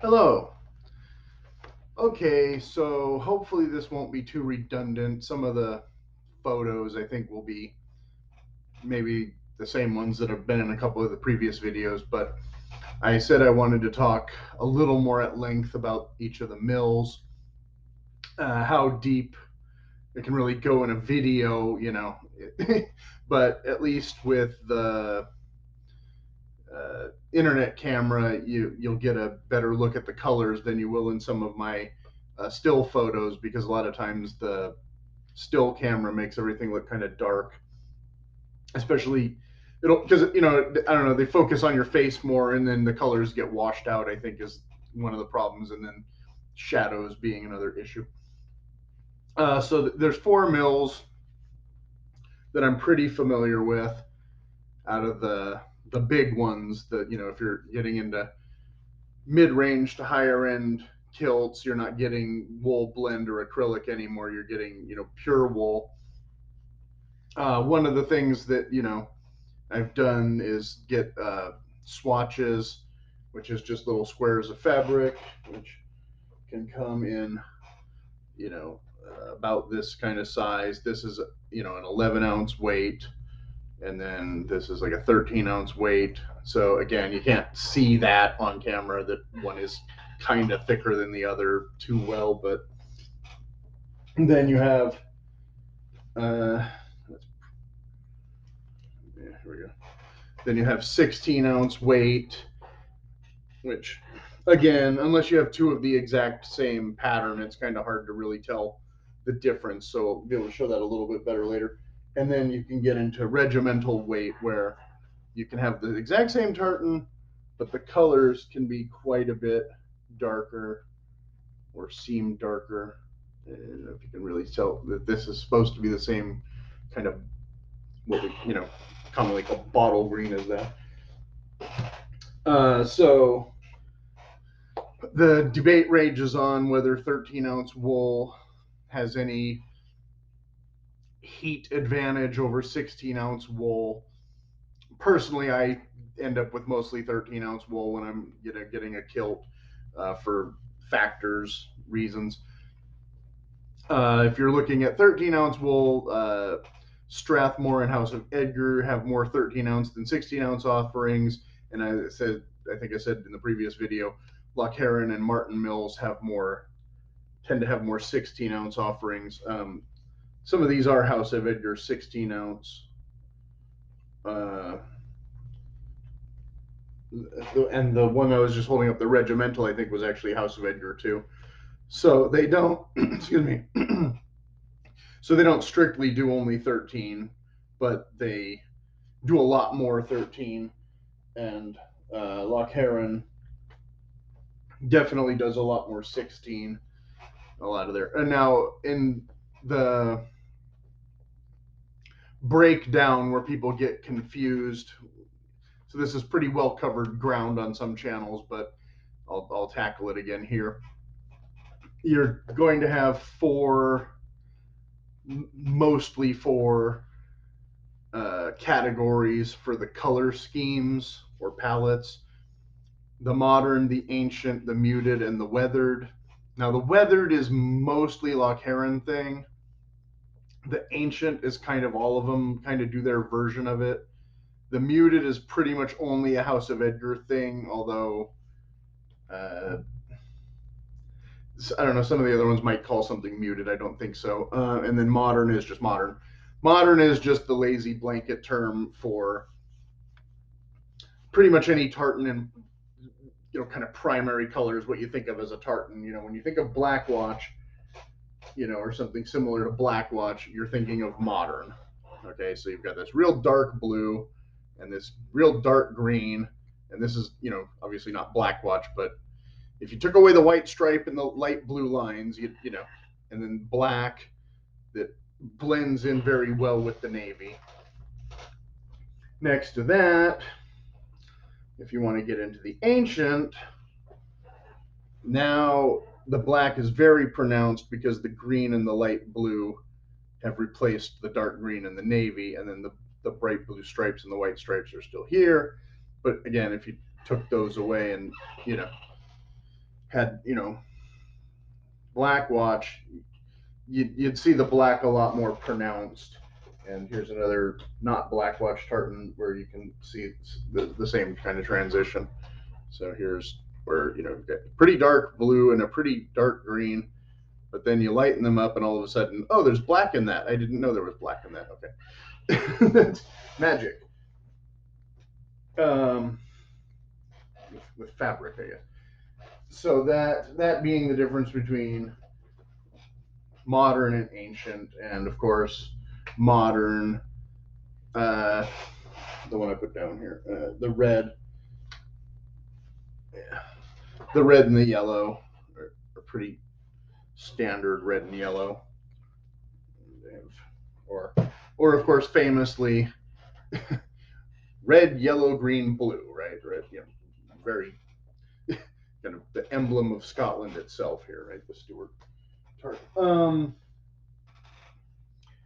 Hello. Okay, so hopefully this won't be too redundant. Some of the photos I think will be maybe the same ones that have been in a couple of the previous videos, but I said I wanted to talk a little more at length about each of the mills, how deep it can really go in a video, but at least with the internet camera, you'll get a better look at the colors than you will in some of my still photos, because a lot of times the still camera makes everything look kind of dark, especially it'll because I don't know, they focus on your face more and then the colors get washed out, I think, is one of the problems, and then shadows being another issue. So there's four mills that I'm pretty familiar with out of the big ones that, if you're getting into mid-range to higher end kilts, you're not getting wool blend or acrylic anymore, you're getting pure wool. One of the things that I've done is get swatches, which is just little squares of fabric, which can come in about this kind of size. This is an 11-ounce weight, and then this is like a 13-ounce weight. So again, you can't see that on camera, that one is kind of thicker than the other too well, but then you have yeah, here we go. Then you have 16-ounce weight, which again, unless you have two of the exact same pattern, it's kind of hard to really tell the difference. So I'll be able to show that a little bit better later. And then you can get into regimental weight, where you can have the exact same tartan, but the colors can be quite a bit darker or seem darker. I don't know if you can really tell that this is supposed to be the same kind of what we commonly call bottle green as that. So the debate rages on whether 13-ounce wool has any heat advantage over 16-ounce wool. Personally, I end up with mostly 13-ounce wool when I'm getting a kilt, for factors reasons. If you're looking at 13-ounce wool, Strathmore and House of Edgar have more 13-ounce than 16-ounce offerings, and I think I said in the previous video, Locharron and Marton Mills tend to have more 16-ounce offerings. Some of these are House of Edgar 16-ounce. And the one I was just holding up, the regimental, I think was actually House of Edgar too. So they don't, excuse me. So they don't strictly do only 13, but they do a lot more 13. And Locharron definitely does a lot more 16, a lot of there. And now in the breakdown where people get confused, so this is pretty well covered ground on some channels, but I'll tackle it again here. You're going to have mostly four categories for the color schemes or palettes: the modern, the ancient, the muted, and the weathered. Now, the weathered is mostly Locharron thing. The ancient is kind of all of them kind of do their version of it. The muted is pretty much only a House of Edgar thing, although I don't know, some of the other ones might call something muted. I don't think so. And then modern is just modern. Modern is just the lazy blanket term for pretty much any tartan and kind of primary colors, what you think of as a tartan. When you think of black watch, or something similar to black watch, you're thinking of modern. Okay, so you've got this real dark blue and this real dark green, and this is obviously not black watch, but if you took away the white stripe and the light blue lines, and then black that blends in very well with the navy. Next to that, if you want to get into the ancient, now the black is very pronounced because the green and the light blue have replaced the dark green and the navy, and then the bright blue stripes and the white stripes are still here. But again, if you took those away and, you know, had, you know, black watch, you'd see the black a lot more pronounced. And here's another not black watch tartan where you can see the same kind of transition. So here's where, you know, you've got pretty dark blue and a pretty dark green, but then you lighten them up and all of a sudden, oh, there's black in that. I didn't know there was black in that. Okay. That's magic. With fabric, I guess. So that being the difference between modern and ancient, and of course, modern, the one I put down here, the red, yeah, the red and the yellow are pretty standard red and yellow. Or, or of course, famously, red, yellow, green, blue, right? Red, you know, very kind of the emblem of Scotland itself here, right? The Stuart tartan.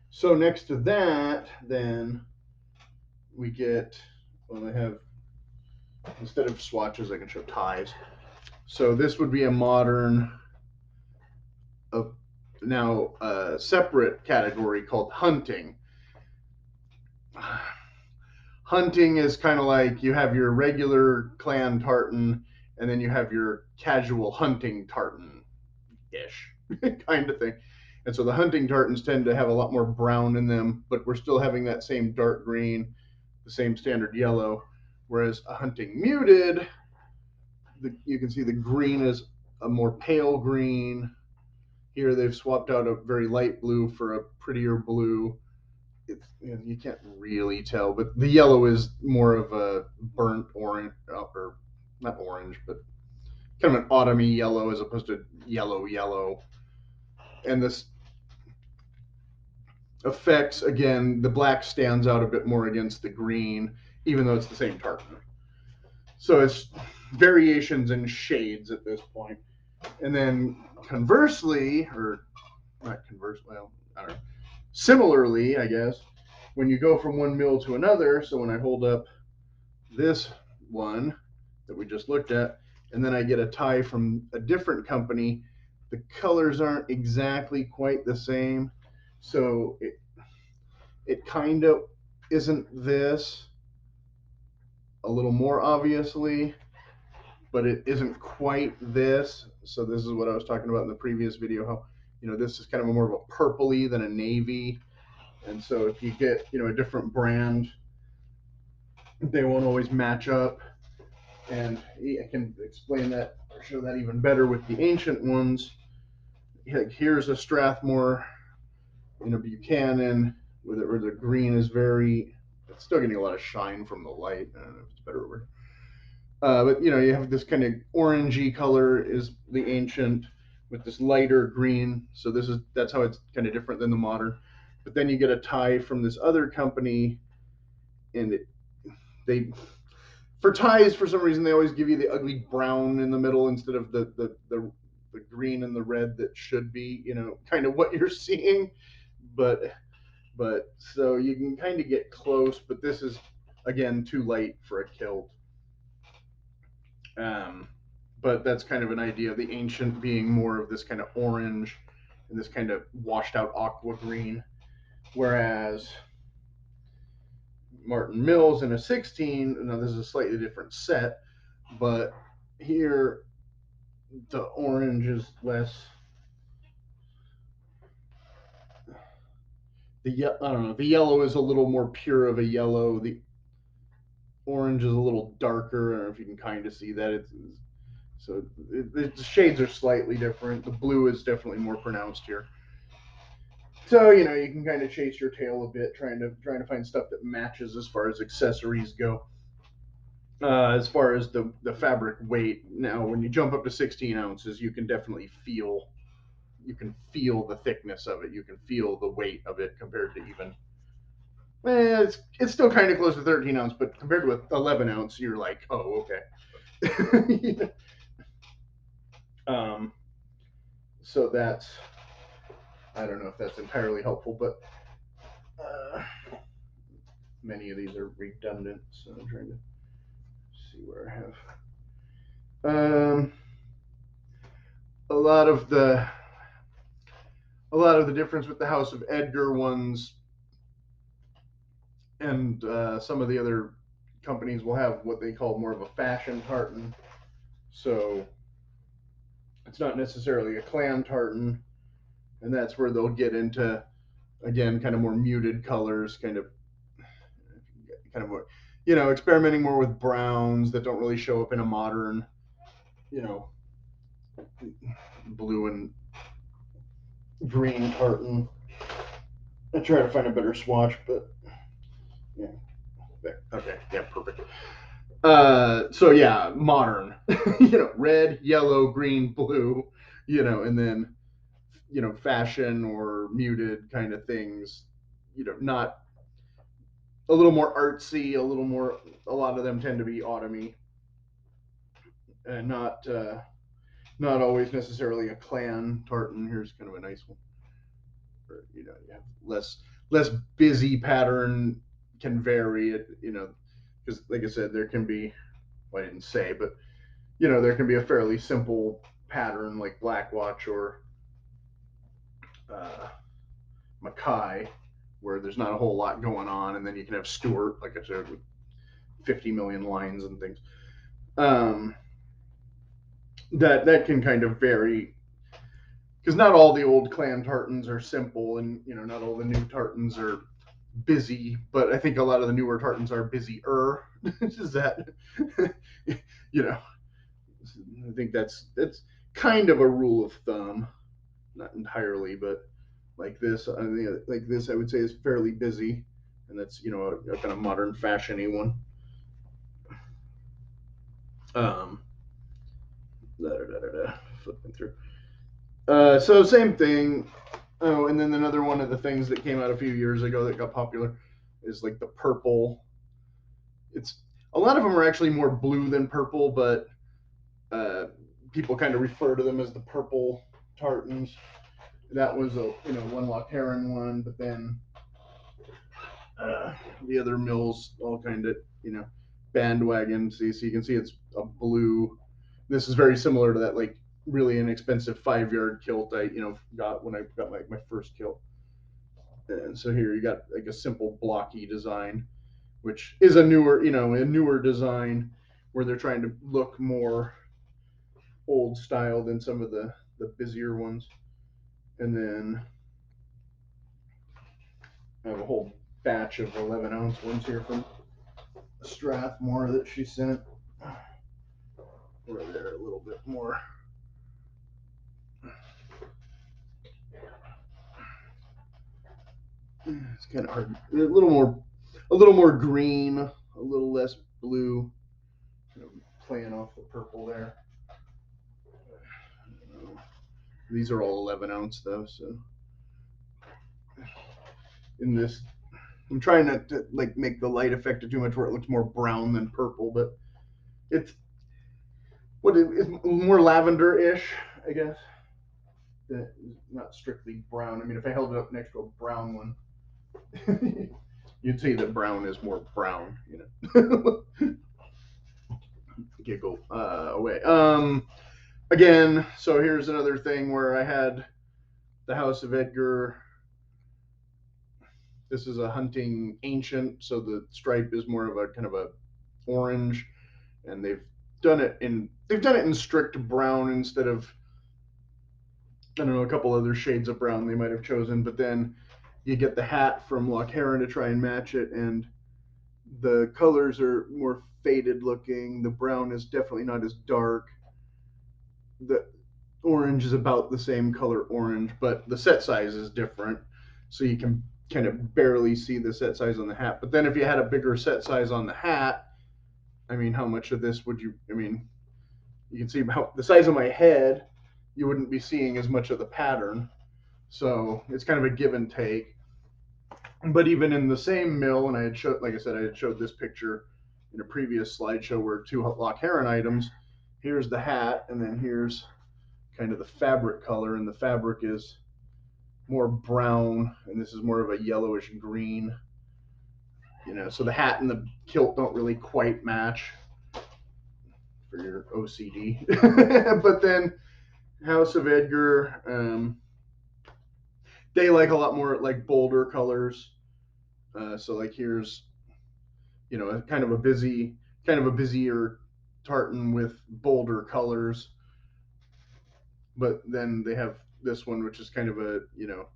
So next to that, then we get, well, I have, instead of swatches, I can show ties. So this would be a modern, now a separate category called hunting. Hunting is kind of like you have your regular clan tartan, and then you have your casual hunting tartan ish kind of thing. And so the hunting tartans tend to have a lot more brown in them, but we're still having that same dark green, the same standard yellow. Whereas a hunting muted, you can see the green is a more pale green. Here they've swapped out a very light blue for a prettier blue. It's, you know, you can't really tell, but the yellow is more of a burnt orange, or not orange, but kind of an autumny yellow as opposed to yellow. And this effects, again, the black stands out a bit more against the green, even though it's the same tartan. So it's variations in shades at this point. And then conversely, or not conversely, well, I don't know. Similarly, I guess, when you go from one mill to another, so when I hold up this one that we just looked at, and then I get a tie from a different company, the colors aren't exactly quite the same. So it kind of isn't this a little more obviously, but it isn't quite this. So this is what I was talking about in the previous video, how, you know, this is kind of more of a purpley than a navy. And so if you get, you know, a different brand, they won't always match up. And I can explain that or show that even better with the ancient ones. Like here's a Strathmore, you know, Buchanan, where the green is very, it's still getting a lot of shine from the light. I don't know if it's better over. But you know, you have this kind of orangey color is the ancient with this lighter green. So that's how it's kind of different than the modern. But then you get a tie from this other company, and they for ties for some reason they always give you the ugly brown in the middle instead of the green and the red that should be, you know, kind of what you're seeing. But so you can kind of get close, but this is again too light for a kilt. But that's kind of an idea of the ancient being more of this kind of orange and this kind of washed out aqua green, whereas Marton Mills in a 16, now this is a slightly different set, but here the orange is less. I don't know. The yellow is a little more pure of a yellow. The orange is a little darker. I don't know if you can kind of see that. The shades are slightly different. The blue is definitely more pronounced here. So you know you can kind of chase your tail a bit, trying to find stuff that matches as far as accessories go. As far as the fabric weight, now when you jump up to 16 ounces, you can definitely feel the thickness of it. You can feel the weight of it compared to even. It's still kind of close to 13 ounce, but compared to 11 ounce, you're like, oh, okay. um, so that's, I don't know if that's entirely helpful, but many of these are redundant, so I'm trying to see where I have. A lot of the difference with the House of Edgar ones and some of the other companies will have what they call more of a fashion tartan. So it's not necessarily a clan tartan, and that's where they'll get into again kind of more muted colors, kind of more, experimenting more with browns that don't really show up in a modern, you know, blue and green tartan. I try to find a better swatch, but yeah, there. Okay, yeah, perfect. So yeah, modern, red, yellow, green, blue, and then fashion or muted kind of things, not a little more artsy, a little more. A lot of them tend to be autumny, and not always necessarily a clan tartan. Here's kind of a nice one. Or, you have less busy pattern can vary it, because like I said, there can be. Well, I didn't say, but there can be a fairly simple pattern like Black Watch or uh, MacKay, where there's not a whole lot going on, and then you can have Stewart, like I said, with 50 million lines and things. Um, that can kind of vary because not all the old clan tartans are simple, and not all the new tartans are busy. But I think a lot of the newer tartans are busier. Is that you know? I think that's kind of a rule of thumb, not entirely, but like this, I think like this, I would say is fairly busy, and that's a kind of modern fashiony one. Um, flipping through. So same thing. Oh, and then another one of the things that came out a few years ago that got popular is like the purple. It's a lot of them are actually more blue than purple, but uh, people kind of refer to them as the purple tartans. That was a one Locharron one, but then uh, the other mills all kind of bandwagon. So you can see it's a blue. This is very similar to that like really inexpensive 5 yard kilt I got when I got my first kilt. And so here you got like a simple blocky design, which is a newer design where they're trying to look more old style than some of the busier ones. And then I have a whole batch of 11-ounce ones here from Strathmore that she sent. Where they're a little bit more. It's kind of hard. A little more green, a little less blue. Kind of playing off the purple there. These are all 11-ounce though, so in this, I'm trying not to like make the light affect too much where it looks more brown than purple, but it's it's more lavender-ish, I guess. Not strictly brown. I mean, if I held it up next to a brown one, you'd see that brown is more brown, Giggle away. Again, so here's another thing where I had the House of Edgar. This is a hunting ancient, so the stripe is more of a kind of a orange, and they've done it in strict brown instead of I don't know a couple other shades of brown they might have chosen, but then you get the hat from Locharron to try and match it, and the colors are more faded looking. The brown is definitely not as dark. The orange is about the same color orange, but the set size is different. So you can kind of barely see the set size on the hat. But then if you had a bigger set size on the hat, I mean, how much of this would you, I mean, you can see how the size of my head, you wouldn't be seeing as much of the pattern. So it's kind of a give and take. But even in the same mill, and I had showed, like I said, I had showed this picture in a previous slideshow where two Locharron items. Here's the hat, and then here's kind of the fabric color, and the fabric is more brown, and this is more of a yellowish green. You know, so the hat and the kilt don't really quite match for your OCD. But then House of Edgar, they like a lot more like bolder colors. So like here's, you know, kind of a busier tartan with bolder colors. But then they have this one, which is kind of a, you know,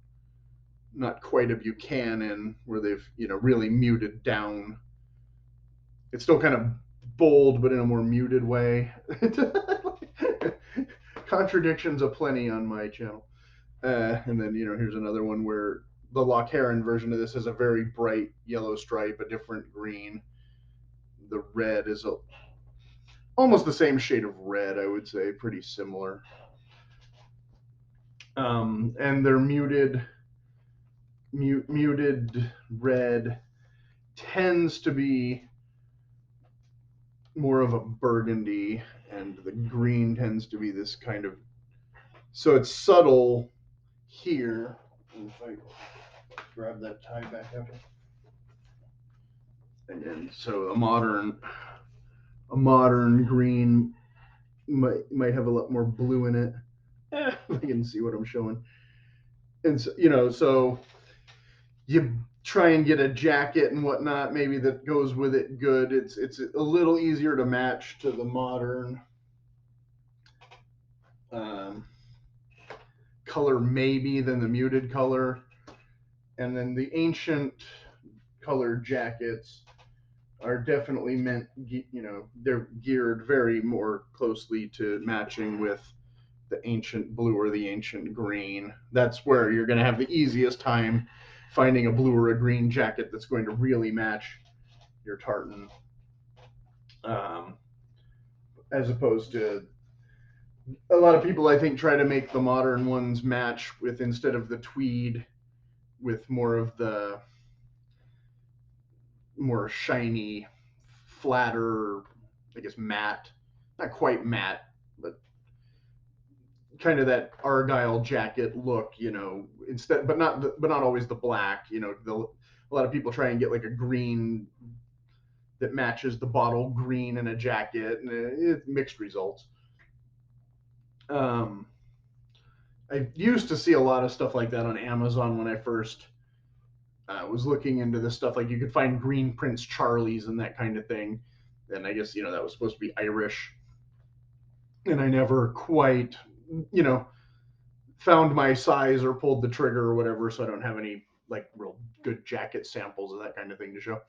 not quite a Buchanan, where they've, you know, really muted down. It's still kind of bold, but in a more muted way. Contradictions aplenty on my channel. And then, you know, here's another one where the Locharron version of this has a very bright yellow stripe, a different green. The red is almost the same shade of red, I would say, pretty similar. And they're muted red tends to be more of a burgundy, and the green tends to be this kind of, so it's subtle here. If I grab that tie back up, and then so a modern green might have a lot more blue in it. If I can see what I'm showing. And so, you know, so you try and get a jacket and whatnot, maybe that goes with it good. It's a little easier to match to the modern color maybe than the muted color. And then the ancient colored jackets are definitely meant, you know, they're geared very more closely to matching with the ancient blue or the ancient green. That's where you're going to have the easiest time finding a blue or a green jacket that's going to really match your tartan, as opposed to a lot of people, I think, try to make the modern ones match with, instead of the tweed, with more of the more shiny, flatter, I guess matte, not quite matte, but kind of that argyle jacket look, you know, instead, but not always the black, you know. A lot of people try and get like a green that matches the bottle green in a jacket, and it's mixed results. I used to see a lot of stuff like that on Amazon when I first was looking into this stuff. Like you could find green Prince Charlies and that kind of thing. And I guess, you know, that was supposed to be Irish. And I never quite, you know, found my size or pulled the trigger or whatever. So I don't have any like real good jacket samples of that kind of thing to show.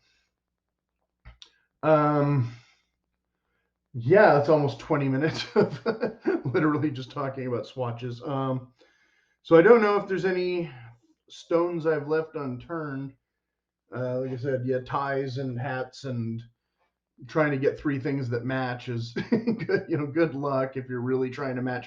Yeah, it's almost 20 minutes of literally just talking about swatches. So I don't know if there's any stones I've left unturned. Like I said, yeah, ties and hats, and trying to get three things that match is good, you know, good luck if you're really trying to match.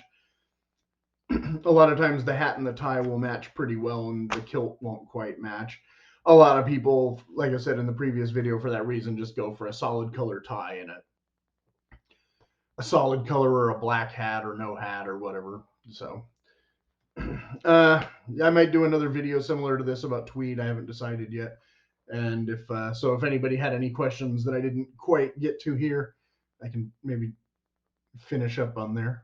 A lot of times the hat and the tie will match pretty well, and the kilt won't quite match. A lot of people, like I said in the previous video, for that reason, just go for a solid color tie and a solid color or a black hat or no hat or whatever. So I might do another video similar to this about tweed. I haven't decided yet. And if anybody had any questions that I didn't quite get to here, I can maybe finish up on there.